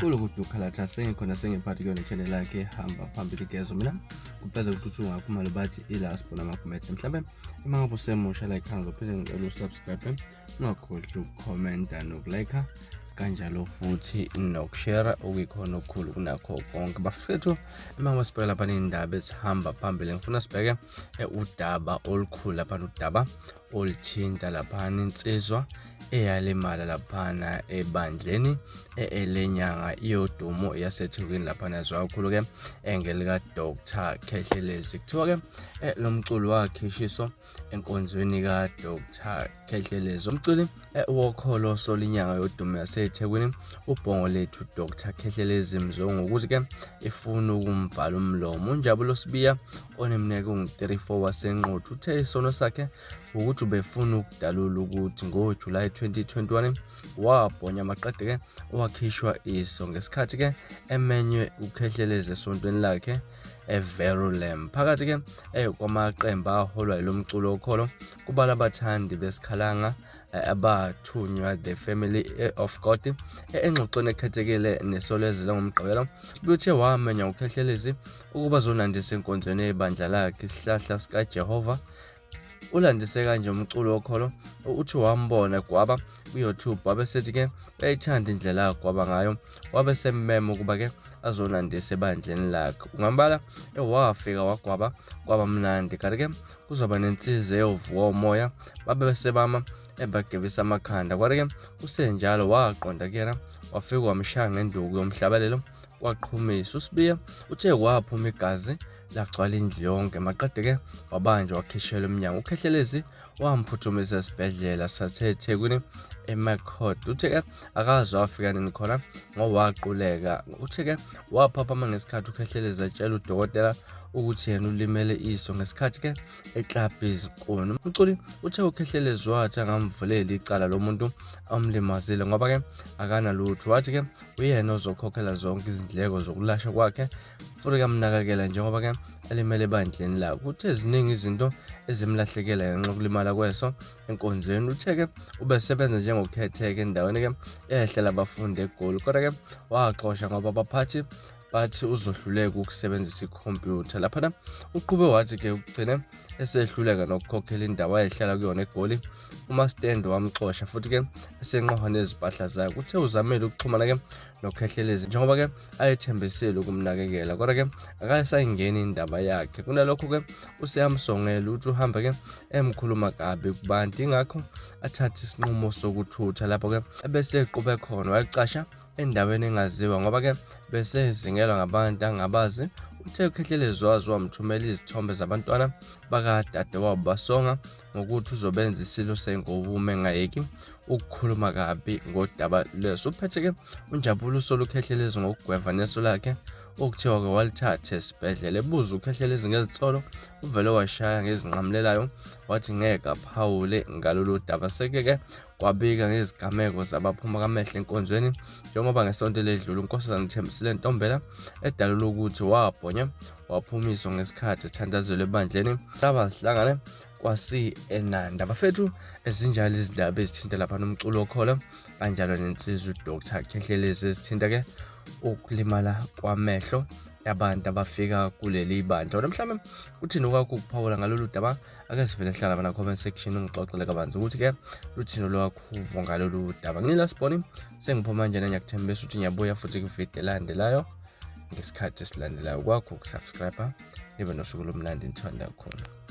ukuthi ukhalatha sengikhona sengiphathi kuyona channel yakhe hamba phambili gezo mina ubeze ukuthuthuka ngakhumalo bathi ila sibona amakomenti mhlawumbe uma ngabe usemusha like khanga uphinde ngicela usubscribe ungakhohlwa ukucomment nokulike kanjalo futhi nokushare okuyikhona okukhulu kunakho konke bafethu uma ngabe sibheka lapha indaba ezihamba phambili ngifuna sibheke udaba olukhulu lapha udaba olithinta lapha insizwa eyalimala laphana ebandleni leNyanga yoDumo yaseThekwini laphana yazwa kakhulu ke engelika Dr Khehlelezi kuthiwa ke lo mculo wakhishiso enkonzweni ka Dr Khehlelezi umculi wokholo soLinyanga yoDumo yaseThekwini ubhongo lethu Dr Khehlelezi mzongo ukuthi ke ifuna ukumvala umlomo unjabulo sibiya onemnyaka ungu-34 wasenqothu uthe isono sakhe ukuthi ubefuna ukudalula ukuthi ngoJuly 2021 wabhonya amaqede ke wakhishwa iso ngesikhathi ke emenywe ukhehleleze esontweni lakhe Verulam phakathi ke kwamaqembu aholwa yilo mculo okholo kubala abathandi besikhalanga abathunywa the family of God engxoxweni ekhethekile nesolezela ngomgqibelo sibuthe wamenya ukhehlelezi ukuba zonandisa enkonzweni ebandla lakhe isihlahla sika Jehova ulandise kanje umculo okholo uthi wambona kwaba ku-YouTube wabesethi ke bayithanda indlela yakwaba ngayo wabesemmema ukuba ke azonandisa ebandleni lakhe ungambala wafika wagwaba kwaba mnandi kanti ke kuzoba nensiza eyovuka umoya babesebama ebagebisa amakhanda kwathi ke usenjalo waqonda kuyena wafika wamshaya ngenduku yomhlabalelo waqhumisa usibiya uthe kwaphuma igazi lagcwala indlu yonke maqede ke wabanjwa wakhishelwa emnyango ukhehlelezi wamphuthumisa esibhedlela saseThekwini eMakhod uthe ke akaze wafika nini khona ngowaquleka uthe ke waphaphama ngesikhathi ukhehlelezi atshela udokotela ukuthi yena ulimele iso ngesikhathi ke eklabha izinkuni umculi uthe ukhehlelezi wathi angamvulela icala lomuntu amlimazile ngoba ke akana lutho wathi ke uyena ozokhokhela zonke izindleko zokulasha kwakhe futhi kamnakakela njengoba ke alimele ebandleni lakhe uthe eziningi izinto ezimlahlekela ngenxa yokulimala kweso enkonzweni uthe ke ubesebenza njengokhetheke endaweni ke ehlela abafundi eGoli kodwa ke waxoshwa ngoba abaphathi bathi uzohluleka ukusebenzisa ikhompyutha lapha uqhube wathi ke ugcine esehluleka nokukhokhela indawo ayehlala kuyona eGoli uma stand wamxosha futhi ke esenqoha nezipahla zakhe uthe uzamele ukuxhumana ke nokhehlelezi njengoba ke ayethembisile ukumnakekela kodwa ke akasayingeni indaba yakhe kunalokho ke useyamsongela ukuthi uhambe ke emkhuluma kabi kubantu ingakho athatha isinqumo sokuthutha lapho ke ebese eqhube khona wayicasha endaweni engaziwa ngoba ke bese izingelwa ngabantu angabazi uthe ukhehlelezi wamthumela izithombe zabantwana bakadade wabo basonga ngokuthi uzobenza isilo sengobume ngayeki ukukhuluma kabi ngodaba leso uphethe ke unjabulo solukhehlelezi ngokugweva neso lakhe okuthiwa ke walithatha esibhedlela ebuza ukhehlelezi ngezitholo uvele washaya ngezinqamlelayo wathi ngeke aphawule ngalolu daba seke kwabika ngezigameko zabaphuma kamehla enkonzweni njengoba ngesonto ledlula unkosazana Thembisile Ntombela edalula ukuthi wabhonya waphumiswa ngesikhathi ethandazelwe ebandleni abazihlangane kwasi-Enanda bafethu ezinjalo izindaba ezithinta lapha nomculo okholo kanjalo nensizwa uDr Khehlelezi ezithinta ke ukulimala kwamehlo abantu abafika kuleli bandla mhlawumbe uthini okwakho ukuphawula ngalolu daba ake sivele hlala bana comment section ungixoxele kabanzi ukuthi ke luthini olwakhuvo ngalolu daba ngila siboni sengiphuma nje nanyakuthembisa ukuthi ngiyabuya futhi kwivideo elandelayo ngesikhathi esilandelayo kwakho ukusubscribe ibe nosuku lomnandi ngithanda kakhulu.